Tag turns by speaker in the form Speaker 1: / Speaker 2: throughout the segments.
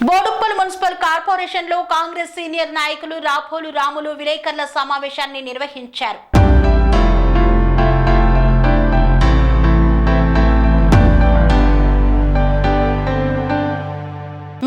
Speaker 1: Boduppal municipal corporation లో Congress senior నాయకులు రాపోలు రాములు విలేకరుల సమావేశాన్ని నిర్వహించారు.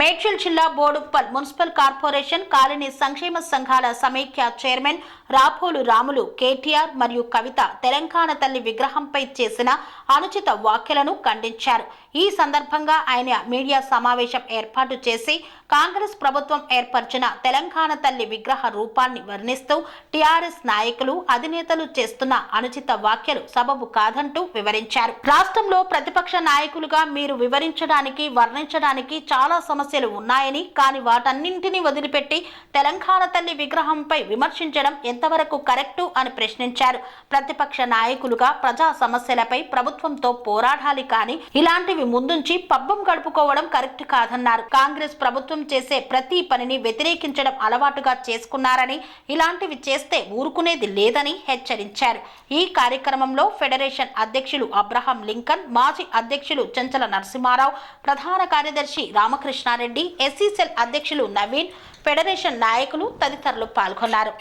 Speaker 1: మేడ్చల్ జిల్లా బోడుప్పల్ మున్సిపల్ కార్పొరేషన్ కాలనీ సంక్షేమ సంఘాల సమైక్య చైర్మన్ రాపోలు రాములు కేటీఆర్ మరియు కవిత తెలంగాణ తల్లి విగ్రహంపై చేసిన అనుచిత వ్యాఖ్యలను ఖండించారు. ఈ సందర్భంగా ఆయన మీడియా సమావేశం ఏర్పాటు చేసి కాంగ్రెస్ ప్రభుత్వం ఏర్పరిచిన తెలంగాణ తల్లి విగ్రహ రూపాన్ని వర్ణిస్తూ టీఆర్ఎస్ నాయకులు అధినేతలు చేస్తున్న అనుచిత వ్యాఖ్యలు సబబు కాదంటూ వివరించారు. రాష్ట్రంలో ప్రతిపక్ష నాయకులుగా మీరు వివరించడానికి వర్ణించడానికి చాలా సమస్యలు ఉన్నాయని, కానీ వాటన్నింటినీ వదిలిపెట్టి తెలంగాణ తల్లి విగ్రహంపై విమర్శించడం ఎంతవరకు కరెక్టు అని ప్రశ్నించారు. ప్రతిపక్ష నాయకులుగా ప్రజా సమస్యలపై ప్రభుత్వంతో పోరాడాలి, కానీ ఇలాంటివి ముందుంచి పబ్బం గడుపుకోవడం కరెక్ట్ కాదన్నారు. కాంగ్రెస్ ప్రభుత్వం చేసే ప్రతి పనిని వ్యతిరేకించడం అలవాటుగా చేసుకున్నారని, ఇలాంటివి చేస్తే ఊరుకునేది లేదని హెచ్చరించారు. ఈ కార్యక్రమంలో ఫెడరేషన్ అధ్యక్షులు అబ్రహాం లింకన్, మాజీ అధ్యక్షులు చెంచల నరసింహారావు, ప్రధాన కార్యదర్శి రామకృష్ణారెడ్డి, ఎస్సీ సెల్ అధ్యక్షులు నవీన్, ఫెడరేషన్ నాయకులు తదితరులు పాల్గొన్నారు.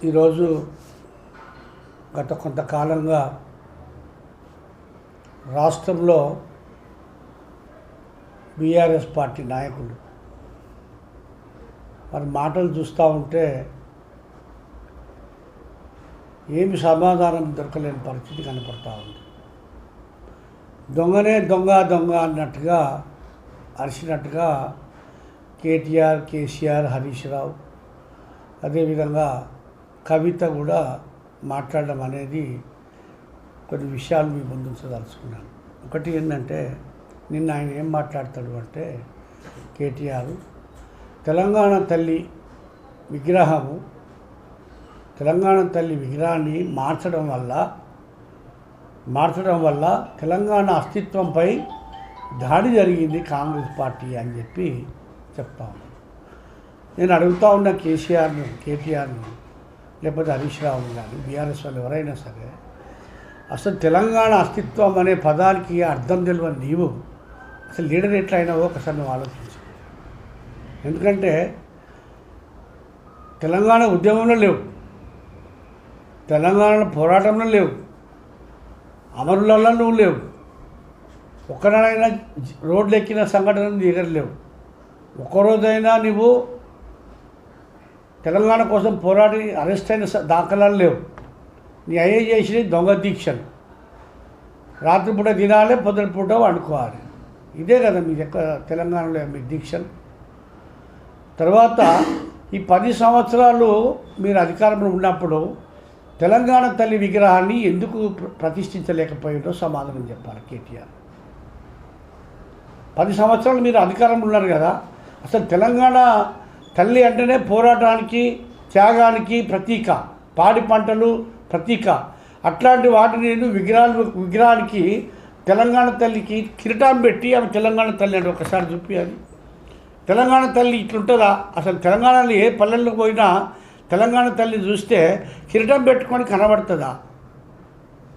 Speaker 2: ఈరోజు గత కొంతకాలంగా రాష్ట్రంలో బీఆర్ఎస్ పార్టీ నాయకులు వారి మాటలు చూస్తూ ఉంటే ఏమి సమాధానం దొరకలేని పరిస్థితి కనపడతా ఉంది. దొంగనే దొంగ దొంగ అన్నట్టుగా అరిచినట్టుగా కేటీఆర్, కేసీఆర్, హరీష్ రావు, అదేవిధంగా కవిత కూడా మాట్లాడడం అనేది కొన్ని విషయాలు మీ ముందుంచదలుచుకున్నాను. ఒకటి ఏంటంటే, నిన్న ఆయన ఏం మాట్లాడతాడు అంటే, కేటీఆర్ తెలంగాణ తల్లి విగ్రహాన్ని మార్చడం వల్ల తెలంగాణ అస్తిత్వంపై దాడి జరిగింది కాంగ్రెస్ పార్టీ అని చెప్పి చెప్తా ఉన్నాను. నేను అడుగుతూ ఉన్న కేటీఆర్ను లేకపోతే హరీష్ రావుని కానీ బీఆర్ఎస్ వాళ్ళు ఎవరైనా సరే, అసలు తెలంగాణ అస్తిత్వం అనే పదానికి అర్థం తెలియని నీవు అసలు లీడర్ ఎట్లా అయినావో ఒకసారి నువ్వు ఆలోచించు. ఎందుకంటే తెలంగాణ ఉద్యమంలో లేవు, తెలంగాణ పోరాటంలో లేవు, అమరులలో నువ్వు లేవు, ఒక్కనాడైనా రోడ్లు ఎక్కిన సంఘటన నీ దగ్గర లేవు, ఒక్కరోజైనా నువ్వు తెలంగాణ కోసం పోరాడి అరెస్ట్ అయిన దాఖలాలు లేవు. నీ అయ్యే చేసి దొంగ దీక్షలు, రాత్రిపూట తినాలి, పొద్దుపూట వండుకోవాలి. ఇదే కదా మీ యొక్క తెలంగాణలో మీ దీక్షలు. తర్వాత ఈ 10 సంవత్సరాలు మీరు అధికారంలో ఉన్నప్పుడు తెలంగాణ తల్లి విగ్రహాన్ని ఎందుకు ప్రతిష్ఠించలేకపోయిందో సమాధానం చెప్పాలి కేటీఆర్. 10 సంవత్సరాలు మీరు అధికారంలో ఉన్నారు కదా, అసలు తెలంగాణ తల్లి అంటేనే పోరాటానికి, త్యాగానికి ప్రతీక, పాడి పంటలు ప్రతీక. అట్లాంటి వాటిని విగ్రహానికి తెలంగాణ తల్లికి కిరీటం పెట్టి ఆమె తెలంగాణ తల్లి అంటే ఒకసారి చూపించాలి. తెలంగాణ తల్లి ఇట్లుంటుందా? అసలు తెలంగాణలో ఏ పల్లెల్లో పోయినా తెలంగాణ తల్లి చూస్తే కిరీటం పెట్టుకొని కనబడుతుందా?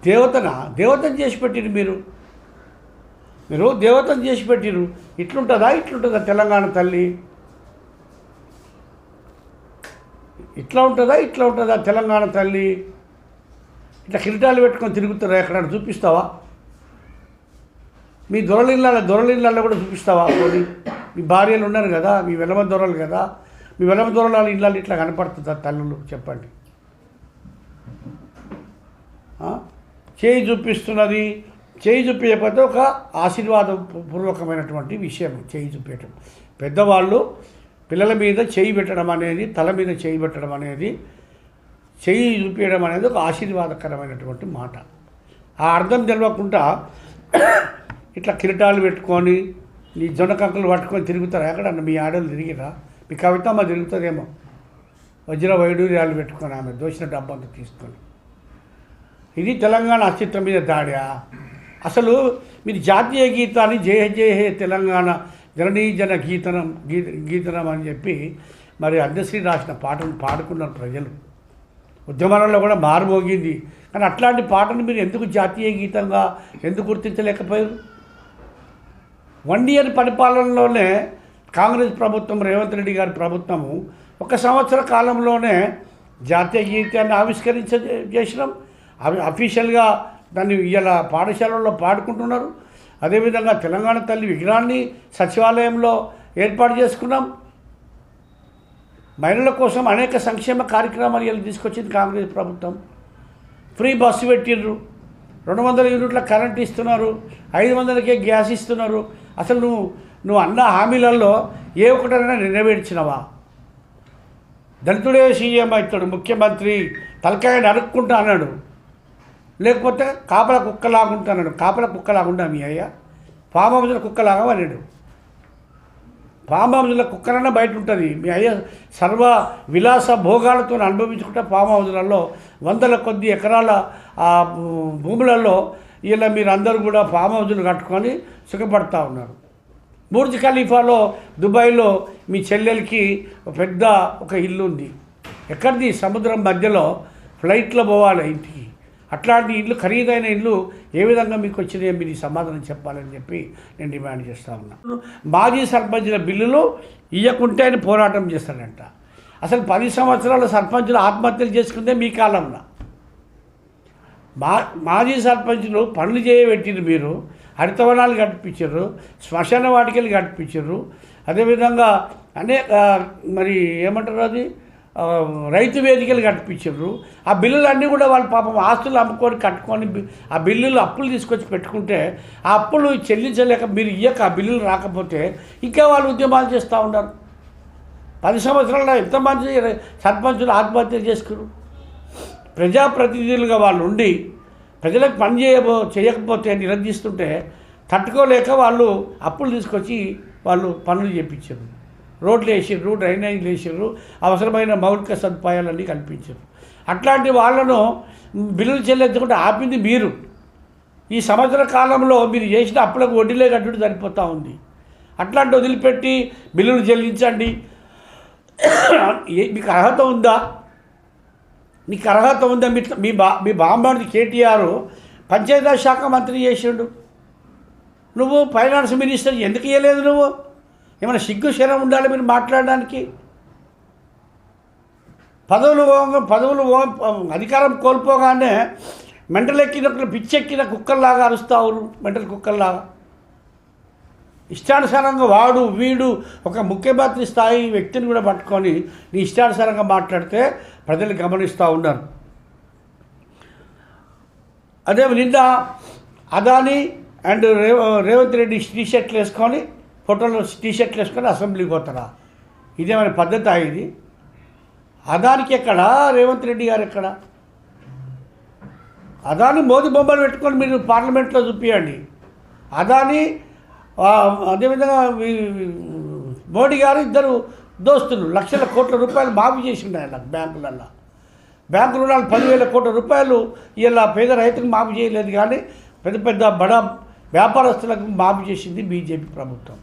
Speaker 2: దేవతను చేసి పెట్టిరు మీరు దేవతను చేసి పెట్టిరు. ఇట్లుంటుందా తెలంగాణ తల్లి? ఇట్లా ఉంటుందా తెలంగాణ తల్లి? ఇట్లా కిరీటాలు పెట్టుకొని తిరుగుతారా? ఎక్కడ చూపిస్తావా? మీ దొరలిళ్ళల్లో కూడా చూపిస్తావా? పోనీ మీ భార్యలు ఉన్నారు కదా, మీ వెలమ దొరలు కదా, మీ వెలమ దొరల ఇళ్ళల్లో ఇట్లా కనపడుతుందా తల్లులు? చెప్పండి. చేయి చూపిస్తున్నది, చేయి చూపించకపోతే ఒక ఆశీర్వాదపూర్వకమైనటువంటి విషయం చేయి చూపించడం. పెద్దవాళ్ళు పిల్లల మీద చేయి పెట్టడం అనేది, తల మీద చేయి పెట్టడం అనేది, చేయి చూపించడం అనేది ఒక ఆశీర్వాదకరమైనటువంటి మాట. ఆ అర్థం తెలియకుండా ఇట్లా కిరీటాలు పెట్టుకొని నీ జొన్నకంకులు పట్టుకొని తిరుగుతారా? ఎక్కడన్నా మీ ఆడలు తిరిగిరా? మీ కవితమ్మ తిరుగుతుందేమో వజ్ర వైడూర్యాలు పెట్టుకొని, ఆమె దోచిన డబ్బంతా తీసుకొని. ఇది తెలంగాణ అస్తిత్వం మీద దాడా? అసలు మీరు జాతీయ గీతాన్ని జయ జయ హే తెలంగాణ జననీజన గీతనం అని చెప్పి మరి అందశ్రీ రాసిన పాటను పాడుకున్నారు ప్రజలు. ఉద్యమాలలో కూడా మారుమోగింది. కానీ అట్లాంటి పాటను మీరు ఎందుకు జాతీయ గీతంగా ఎందుకు గుర్తించలేకపోయారు? 1 ఇయర్ పరిపాలనలోనే కాంగ్రెస్ ప్రభుత్వం, రేవంత్ రెడ్డి గారి ప్రభుత్వము 1 సంవత్సర కాలంలోనే జాతీయ గీతాన్ని చేసినాం. అవి అఫీషియల్గా దాన్ని ఇలా పాఠశాలల్లో పాడుకుంటున్నారు. అదేవిధంగా తెలంగాణ తల్లి విగ్రహాన్ని సచివాలయంలో ఏర్పాటు చేసుకున్నాం. మహిళల కోసం అనేక సంక్షేమ కార్యక్రమాలు ఇలా తీసుకొచ్చింది కాంగ్రెస్ ప్రభుత్వం. ఫ్రీ బస్సు పెట్టిర్రు, 200 యూనిట్ల కరెంట్ ఇస్తున్నారు, 500కే గ్యాస్ ఇస్తున్నారు. అసలు నువ్వు అన్న హామీలలో ఏ ఒక్కటైనా నెరవేర్చినవా? దళితుడే సీఎం అవుతాడు, ముఖ్యమంత్రి తలకాయ నరుక్కుంటా అన్నాడు, లేకపోతే కాపల కుక్కలాగుంటా అన్నాడు. కాపల కుక్కలాగుండా మీ అయ్యా? ఫామ్ హౌస్లో కుక్కలాగా అన్నాడు. ఫామ్ హౌస్లో కుక్కలన్నా బయట ఉంటుంది. మీ అయ్య సర్వ విలాస భోగాలతో అనుభవించుకుంటే ఫామ్ హౌస్లలో 100 కొద్ది ఎకరాల భూములలో ఇలా మీరు అందరూ కూడా ఫామ్ హౌస్లు కట్టుకొని సుఖపడతా ఉన్నారు. బుర్జ్ ఖలీఫాలో దుబాయ్లో మీ చెల్లెలకి పెద్ద ఒక ఇల్లు ఉంది. ఎక్కడిది? సముద్రం మధ్యలో ఫ్లైట్లో పోవాలి ఇంటికి. అట్లాంటి ఇల్లు, ఖరీదైన ఇల్లు ఏ విధంగా మీకు వచ్చినాయో మీరు సమాధానం చెప్పాలని చెప్పి నేను డిమాండ్ చేస్తూ ఉన్నాను. మాజీ సర్పంచుల బిల్లులు ఇవ్వకుంటే ఆయన పోరాటం చేస్తాడంట. అసలు 10 సంవత్సరాల సర్పంచులు ఆత్మహత్యలు చేసుకుందే మీ కాలంలో. మాజీ సర్పంచులు పనులు చేయబెట్టిరు, మీరు హరితవనాలు కట్టించారు, శ్మశాన వాటికలు కట్టించారు, అదేవిధంగా అనేక మరి ఏమంటారు అది రైతు వేదికలు కట్టించారు. ఆ బిల్లులన్నీ కూడా వాళ్ళు పాపం ఆస్తులు అమ్ముకొని కట్టుకొని ఆ బిల్లులు అప్పులు తీసుకొచ్చి పెట్టుకుంటే ఆ అప్పులు చెల్లించలేక మీరు ఇయ్యక ఆ బిల్లులు రాకపోతే ఇంకా వాళ్ళు ఉద్యమాలు చేస్తూ ఉన్నారు. 10 సంవత్సరాల్లో ఎంతమంది సర్పంచులు ఆత్మహత్య చేసుకున్నారు? ప్రజాప్రతినిధులుగా వాళ్ళు ఉండి ప్రజలకు పని చేయకపోతే నిలదీస్తుంటే తట్టుకోలేక వాళ్ళు అప్పులు తీసుకొచ్చి వాళ్ళు పనులు చేయించారు. రోడ్లు వేసిర్రు, డ్రైనేజీలు వేసిర్రు, అవసరమైన మౌలిక సదుపాయాలన్నీ కల్పించారు. అట్లాంటి వాళ్ళను బిల్లులు చెల్లించకుండా ఆపింది మీరు. ఈ సంవత్సర కాలంలో మీరు చేసిన అప్పులకు వడ్డీలే కట్టుడు సరిపోతూ ఉంది. అట్లాంటి వదిలిపెట్టి బిల్లులు చెల్లించండి. మీకు అర్హత ఉందా? నీకు అర్హత ఉందా? మీ బామ్మడి కేటీఆర్ పంచాయతీరాజ్ శాఖ మంత్రి చేసిండు, నువ్వు ఫైనాన్స్ మినిస్టర్ ఎందుకు ఇవ్వలేదు? నువ్వు ఏమైనా సిగ్గు శరం ఉండాలి మీరు మాట్లాడడానికి? పదవులు అధికారం కోల్పోగానే మెంటల్ ఎక్కినప్పుడు పిచ్చెక్కిన కుక్కల్లాగా అరుస్తావు, మెంటల్ కుక్కల్లాగా. ఇష్టానుసారంగా వాడు వీడు ఒక ముఖ్యమంత్రి స్థాయి వ్యక్తిని కూడా పట్టుకొని నీ ఇష్టానుసారంగా మాట్లాడితే ప్రజలు గమనిస్తూ ఉన్నారు. అదే నిన్న అదానీ అండ్ రేవంత్ రెడ్డి టీషర్ట్లు వేసుకొని ఫోటోలో టీషర్ట్లు వేసుకొని అసెంబ్లీకి పోతారా? ఇదేమైనా పద్ధతి? ఇది అదానికి ఎక్కడ, రేవంత్ రెడ్డి గారు ఎక్కడ? అదాని మోదీ బొమ్మలు పెట్టుకొని మీరు పార్లమెంట్లో చూపించండి. అదాని అదేవిధంగా మోడీ గారు ఇద్దరు దోస్తులు లక్షల కోట్ల రూపాయలు మాఫీ చేసిండు ఆయన బ్యాంకులలో. బ్యాంకు రుణాలు 10,000 కోట్ల రూపాయలు ఇలా పేద రైతులకు మాఫీ చేయలేదు, కానీ పెద్ద పెద్ద బడా వ్యాపారస్తులకు మాఫీ చేసింది బీజేపీ ప్రభుత్వం.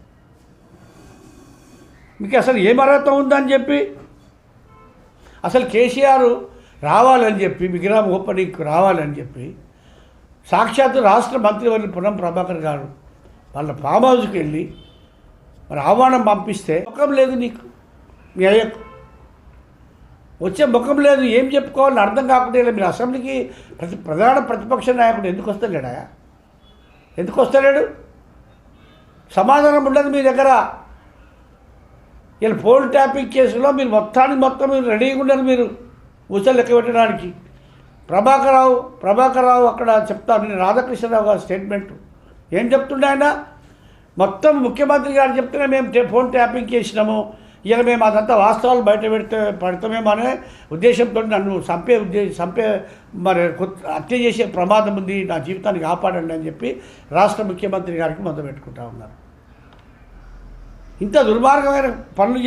Speaker 2: మీకు అసలు ఏం అర్హత ఉందని చెప్పి, అసలు కేసీఆర్ రావాలని చెప్పి విగ్రహం ఓపెనింగ్కి రావాలని చెప్పి సాక్షాత్తు రాష్ట్ర మంత్రివర్యులు పొన్నం ప్రభాకర్ గారు వాళ్ళ ఫామ్ హౌస్కి వెళ్ళి మరి ఆహ్వానం పంపిస్తే ముఖం లేదు నీకు, మీ అయ్యకు వచ్చే ముఖం లేదు. ఏం చెప్పుకోవాలని అర్థం కాకుండా మీరు అసెంబ్లీకి ప్రధాన ప్రతిపక్ష నాయకుడు ఎందుకు వస్తలేడా? ఎందుకు వస్తలేడు? సమాధానం ఉండదు మీ దగ్గర. ఇలా ఫోన్ ట్యాపింగ్ కేసులో మీరు మొత్తం మీరు రెడీగా ఉండరు, మీరు ఊసలు లెక్క పెట్టడానికి. ప్రభాకర్ రావు అక్కడ చెప్తాను, నేను రాధాకృష్ణరావు గారి స్టేట్మెంట్ ఏం చెప్తుండే ఆయన, మొత్తం ముఖ్యమంత్రి గారు చెప్తేనే మేము ఫోన్ ట్యాపింగ్ చేసినాము, ఇలా మేము అదంతా వాస్తవాలు బయట పెడతామేమో అనే ఉద్దేశంతో నన్ను చంపే మరి హత్య చేసే ప్రమాదం ఉంది, నా జీవితాన్ని కాపాడండి అని చెప్పి రాష్ట్ర ముఖ్యమంత్రి గారికి మొదలు పెట్టుకుంటా ఉన్నారు. ఇంత దుర్మార్గమైన పనులు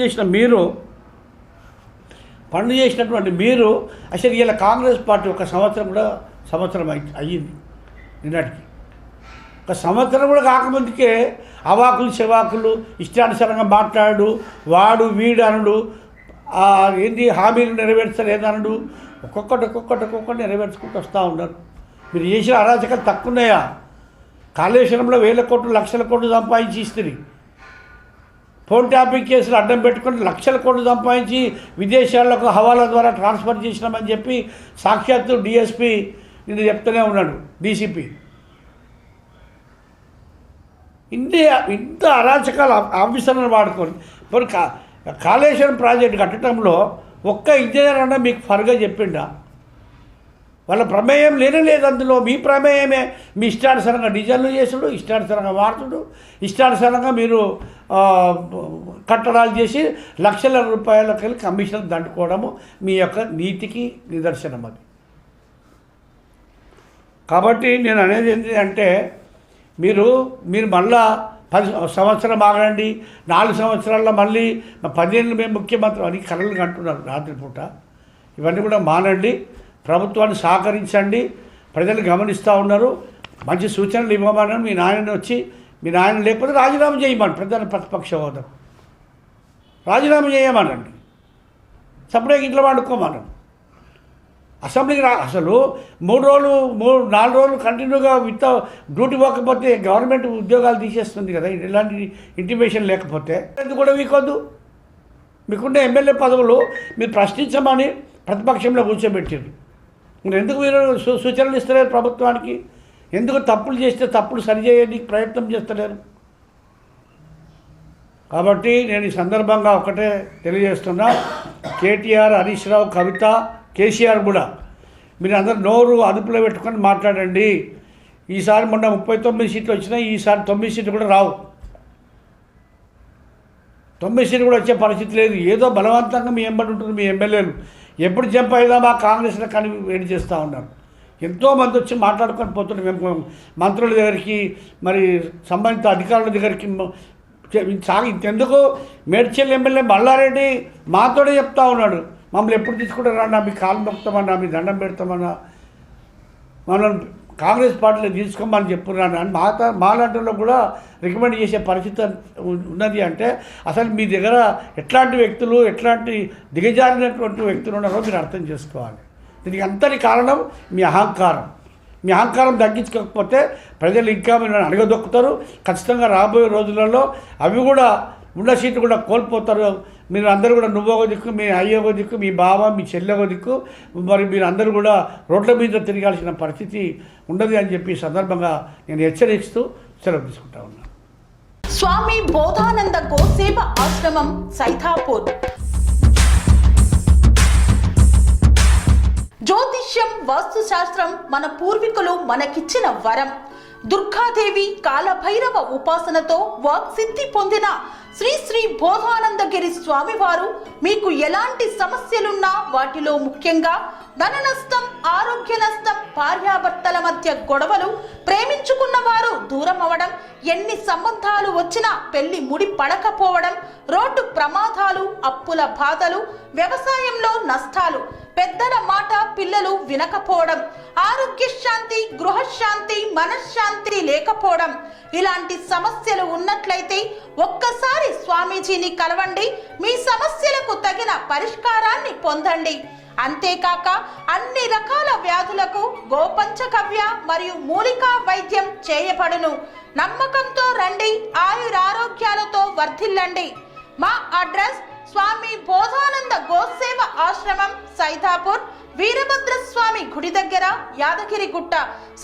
Speaker 2: చేసినటువంటి మీరు అసలు ఇలా కాంగ్రెస్ పార్టీ ఒక సంవత్సరం అయ్యింది నిన్నటికి. ఒక సంవత్సరం కూడా కాకముందుకే అవాకులు చెవాకులు ఇష్టానుసారంగా మాట్లాడు, వాడు వీడు అనుడు, ఏంది హామీలు నెరవేర్చలేదనుడు, ఒక్కొక్కటి నెరవేర్చుకుంటూ వస్తూ ఉన్నారు. మీరు చేసిన అరాచకాలు తక్కువ ఉన్నాయా? కాళేశ్వరంలో 1000 కోట్లు 1,00,000 కోట్లు సంపాదించి ఇస్తుంది. ఫోన్ ట్యాపింగ్ కేసులు అడ్డం పెట్టుకుని 1,00,000 కోట్లు సంపాదించి విదేశాలకు హవాలా ద్వారా ట్రాన్స్ఫర్ చేసినామని చెప్పి సాక్షాత్తు డిఎస్పీ ఇది చెప్తూనే ఉన్నాడు, డీసీపీ. ఇంత అరాచకాల ఆఫీసర్లను వాడుకొని మరి కాళేశ్వరం ప్రాజెక్టు కట్టడంలో ఒక్క ఇంజనీర్ అన్నా మీకు ఫర్గా చెప్పిండా? వాళ్ళ ప్రమేయం లేదు అందులో. మీ ప్రమేయమే. మీ ఇష్టానుసారంగా డిజైన్లు చేసుడు, ఇష్టానుసారంగా వాడుతుడు, ఇష్టానుసారంగా మీరు కట్టడాలు చేసి లక్షల రూపాయలకి వెళ్ళి కమిషన్ దండుకోవడము మీ యొక్క నీతికి నిదర్శనం అది. కాబట్టి నేను అనేది ఏంటి అంటే మీరు మళ్ళా 10 సంవత్సరం ఆగండి, 4 సంవత్సరాల్లో మళ్ళీ 10 ఏళ్ళు మేము ముఖ్యమంత్రి అని కలలు కంటున్నారు రాత్రిపూట. ఇవన్నీ కూడా మానండి, ప్రభుత్వాన్ని సహకరించండి. ప్రజలు గమనిస్తూ ఉన్నారు. మంచి సూచనలు ఇవ్వమని మీ నాయన వచ్చి, మీ నాయన లేకపోతే రాజీనామా చేయమని ప్రధాన ప్రతిపక్ష హోదా రాజీనామా చేయమనండి. సపరేట్గా ఇంట్లో వండుకోమనండి. అసెంబ్లీకి అసలు 4 రోజులు కంటిన్యూగా డ్యూటీ పోకపోతే గవర్నమెంట్ ఉద్యోగాలు తీసేస్తుంది కదా. ఇలాంటి ఇంటిమేషన్ లేకపోతే ఎందుకు కూడా వీకొద్దు. మీకుండే ఎమ్మెల్యే పదవులు మీరు ప్రశ్నించమని ప్రతిపక్షంలో కూర్చోబెట్టారు. ఎందుకు మీరు సూచనలు ఇస్తలేరు ప్రభుత్వానికి? ఎందుకు తప్పులు చేస్తే తప్పులు సరిచేయడానికి ప్రయత్నం చేస్తలేరు? కాబట్టి నేను ఈ సందర్భంగా ఒకటే తెలియజేస్తున్నా, కేటీఆర్, హరీష్ రావు, కవిత, కేసీఆర్ కూడా మీరు అందరూ నోరు అదుపులో పెట్టుకొని మాట్లాడండి. ఈసారి మొన్న 39 సీట్లు వచ్చినాయి, ఈసారి 9 సీట్లు కూడా రావు. 9 సీట్లు కూడా వచ్చే పరిస్థితి లేదు. ఏదో బలవంతంగా మీ ఎంబడి ఉంటుంది. మీ ఎమ్మెల్యేలు ఎప్పుడు జంప్ అయినా మా కాంగ్రెస్లో కానీ వేడి చేస్తూ ఉన్నారు. ఎంతోమంది వచ్చి మాట్లాడుకొని పోతున్నారు. మేము మంత్రుల దగ్గరికి, మరి సంబంధిత అధికారుల దగ్గరికి ఇంతెందుకు మేడ్చల్ ఎమ్మెల్యే మల్లారెడ్డి మాతోనే చెప్తా ఉన్నాడు, మమ్మల్ని ఎప్పుడు తీసుకుంటారన్నా, మీ కాలు మొక్తామన్నా, మీ దండం పెడతామన్నా, మనం కాంగ్రెస్ పార్టీలో తీసుకోమని చెప్పున్నాను అని మాలాంటిలో కూడా రికమెండ్ చేసే పరిస్థితి ఉన్నది. అంటే అసలు మీ దగ్గర ఎట్లాంటి వ్యక్తులు, ఎట్లాంటి దిగజారినటువంటి వ్యక్తులు ఉన్నారో మీరు అర్థం చేసుకోవాలి. దీనికి అంతటి కారణం మీ అహంకారం. మీ అహంకారం తగ్గించుకోకపోతే ప్రజలు ఇంకా మీరు అడగదొక్కుతారు. ఖచ్చితంగా రాబోయే రోజులలో అవి కూడా ఉన్న సీట్లు కూడా కోల్పోతారు. మీరు అందరూ కూడా నువ్వొక దిక్కు, మీ అయ్యొక దిక్కు, మీ బావ, మీ చెల్లెఒక దిక్కు, మరి మీరు అందరూ కూడా రోడ్ల మీద తిరగాల్సిన పరిస్థితి ఉండదు అని చెప్పి సందర్భంగా నేను హెచ్చరిస్తూ సెలవు తీసుకుంటా ఉన్నాను.
Speaker 1: స్వామి బోధానంద గోసేవ ఆశ్రమం, సైథాపూర్. జ్యోతిష్యం, వాస్తుశాస్త్రం మన పూర్వీకులు మనకిచ్చిన వరం. దుర్గాదేవి, కాలభైరవ ఉపాసనతో వాక్సిద్ధి పొందిన శ్రీ శ్రీ బోధానందగిరి స్వామివారు మీకు ఎలాంటి సమస్యలున్నా, వాటిలో ముఖ్యంగా ధన నష్టం, ఆరోగ్య నష్టం, భార్యాభర్తల మధ్య గొడవలు, ప్రేమించుకున్న వారు దూరం అవడం, ఎన్ని సంబంధాలు వచ్చినా పెళ్లి ముడి పడకపోవడం, రోడ్డు ప్రమాదాలు, అప్పుల బాధలు, వ్యవసాయంలో నష్టాలు, పెద్దల మాట పిల్లలు వినకపోవడం, ఆరోగ్య శాంతి, గృహశాంతి, మనశ్శాంతి లేకపోవడం, ఇలాంటి సమస్యలు ఉన్నట్లయితే ఒక్కసారి స్వామీజీని కలవండి. మీ సమస్యలకు తగిన పరిష్కారాన్ని పొందండి. అంతేకాక అన్ని రకాల వ్యాధులకు గోపంచగవ్య మరియు మూలికా వైద్యం చేయబడును. నమ్మకంతో రండి, ఆయురారోగ్యాలతో వర్ధిల్లండి. మా అడ్రస్ స్వామి బోధానంద గోసేవ ఆశ్రమం, సైథాపూర్, వీరభద్రస్వామి గుడి దగ్గర, యాదగిరిగుట్ట.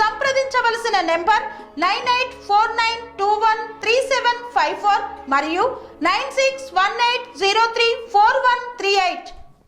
Speaker 1: సంప్రదించవలసిన నెంబర్ 9849213754 మరియు 9618034138.